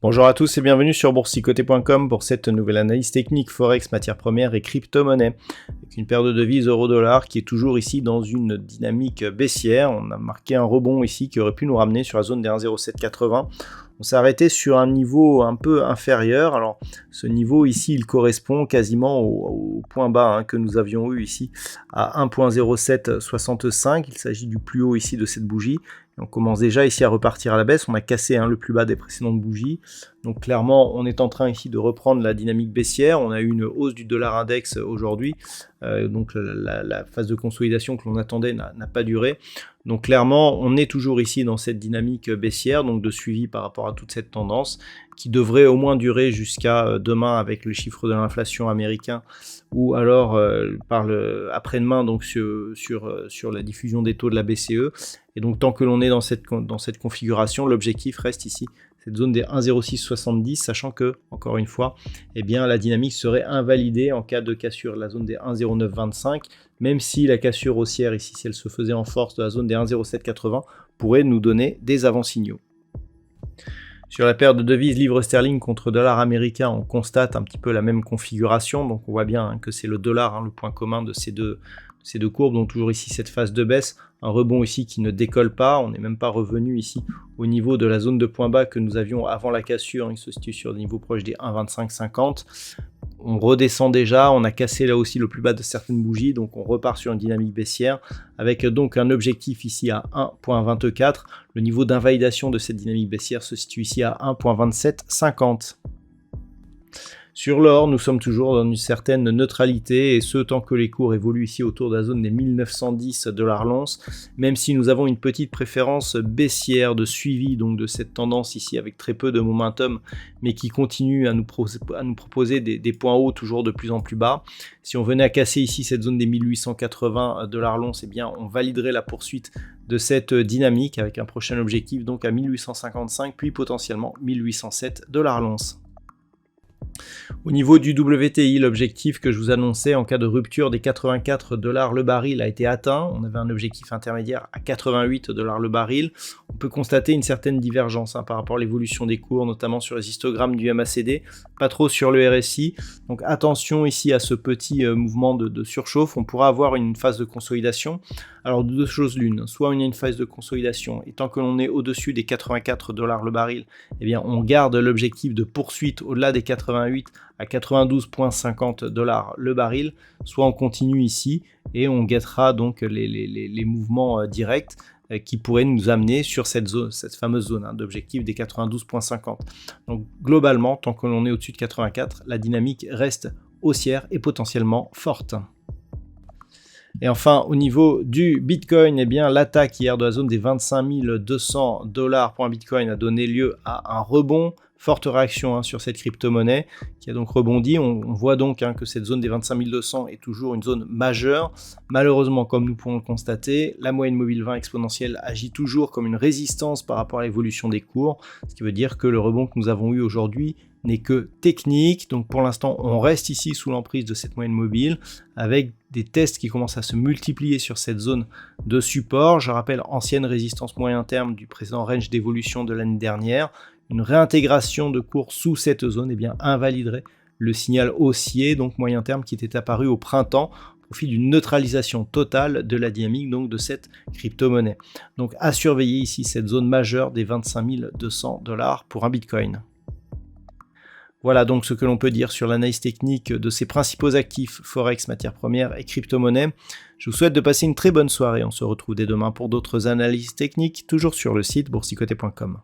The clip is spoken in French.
Bonjour à tous et bienvenue sur boursicoté.com pour cette nouvelle analyse technique Forex, matières premières et crypto-monnaie. Avec une paire de devises euro-dollar qui est toujours ici dans une dynamique baissière. On a marqué un rebond ici qui aurait pu nous ramener sur la zone des 1,0780. On s'est arrêté sur un niveau un peu inférieur. Alors ce niveau ici, il correspond quasiment au point bas que nous avions eu ici à 1,0765. Il s'agit du plus haut ici de cette bougie. Et on commence déjà ici à repartir à la baisse. On a cassé le plus bas des précédentes bougies. Donc clairement, on est en train ici de reprendre la dynamique baissière. On a eu une hausse du dollar index aujourd'hui. Donc la phase de consolidation que l'on attendait n'a pas duré. Donc clairement, on est toujours ici dans cette dynamique baissière, donc de suivi par rapport à toute cette tendance qui devrait au moins durer jusqu'à demain avec le chiffre de l'inflation américain ou alors après-demain donc sur la diffusion des taux de la BCE. Et donc tant que l'on est dans cette configuration, l'objectif reste ici cette zone des 1,0670, sachant que, encore une fois, eh bien, la dynamique serait invalidée en cas de cassure, la zone des 1,0925, même si la cassure haussière ici, si elle se faisait en force de la zone des 1,0780, pourrait nous donner des avant-signaux. Sur la paire de devises livre sterling contre dollar américain, on constate un petit peu la même configuration, donc on voit bien que c'est le dollar, le point commun de ces deux courbes, donc toujours ici cette phase de baisse, un rebond ici qui ne décolle pas, on n'est même pas revenu ici au niveau de la zone de point bas que nous avions avant la cassure, il se situe sur des niveaux proches des 1,2550. On redescend déjà, on a cassé là aussi le plus bas de certaines bougies, donc on repart sur une dynamique baissière avec donc un objectif ici à 1,24. Le niveau d'invalidation de cette dynamique baissière se situe ici à 1,2750. Sur l'or, nous sommes toujours dans une certaine neutralité, et ce tant que les cours évoluent ici autour de la zone des 1910 $ l'once, même si nous avons une petite préférence baissière de suivi donc de cette tendance ici avec très peu de momentum, mais qui continue à nous proposer des points hauts toujours de plus en plus bas. Si on venait à casser ici cette zone des 1880 $ l'once, eh bien on validerait la poursuite de cette dynamique avec un prochain objectif donc à 1855 puis potentiellement 1807 $ l'once. Au niveau du WTI, l'objectif que je vous annonçais en cas de rupture des 84 $ le baril a été atteint. On avait un objectif intermédiaire à 88 $ le baril. On peut constater une certaine divergence par rapport à l'évolution des cours, notamment sur les histogrammes du MACD, pas trop sur le RSI. Donc attention ici à ce petit mouvement de surchauffe. On pourra avoir une phase de consolidation. Alors deux choses l'une, soit on a une phase de consolidation et tant que l'on est au-dessus des 84 $ le baril, eh bien on garde l'objectif de poursuite au-delà des 88 à 92,50 $ le baril, soit on continue ici et on guettera donc les mouvements directs qui pourraient nous amener sur cette fameuse zone d'objectif des 92,50. Donc globalement, tant que l'on est au-dessus de 84, la dynamique reste haussière et potentiellement forte. Et enfin, au niveau du Bitcoin, eh bien, l'attaque hier de la zone des 25 200 $ pour un Bitcoin a donné lieu à un rebond. Forte réaction sur cette crypto-monnaie qui a donc rebondi. On voit donc que cette zone des 25 200 est toujours une zone majeure. Malheureusement, comme nous pouvons le constater, la moyenne mobile 20 exponentielle agit toujours comme une résistance par rapport à l'évolution des cours, ce qui veut dire que le rebond que nous avons eu aujourd'hui n'est que technique. Donc pour l'instant, on reste ici sous l'emprise de cette moyenne mobile avec des tests qui commencent à se multiplier sur cette zone de support. Je rappelle, ancienne résistance moyen terme du précédent range d'évolution de l'année dernière. Une réintégration de cours sous cette zone invaliderait le signal haussier, donc moyen terme, qui était apparu au printemps, au profit d'une neutralisation totale de la dynamique donc de cette crypto-monnaie. Donc à surveiller ici cette zone majeure des 25 200 $ pour un Bitcoin. Voilà donc ce que l'on peut dire sur l'analyse technique de ces principaux actifs Forex, matières premières et crypto-monnaies. Je vous souhaite de passer une très bonne soirée. On se retrouve dès demain pour d'autres analyses techniques, toujours sur le site boursicoté.com.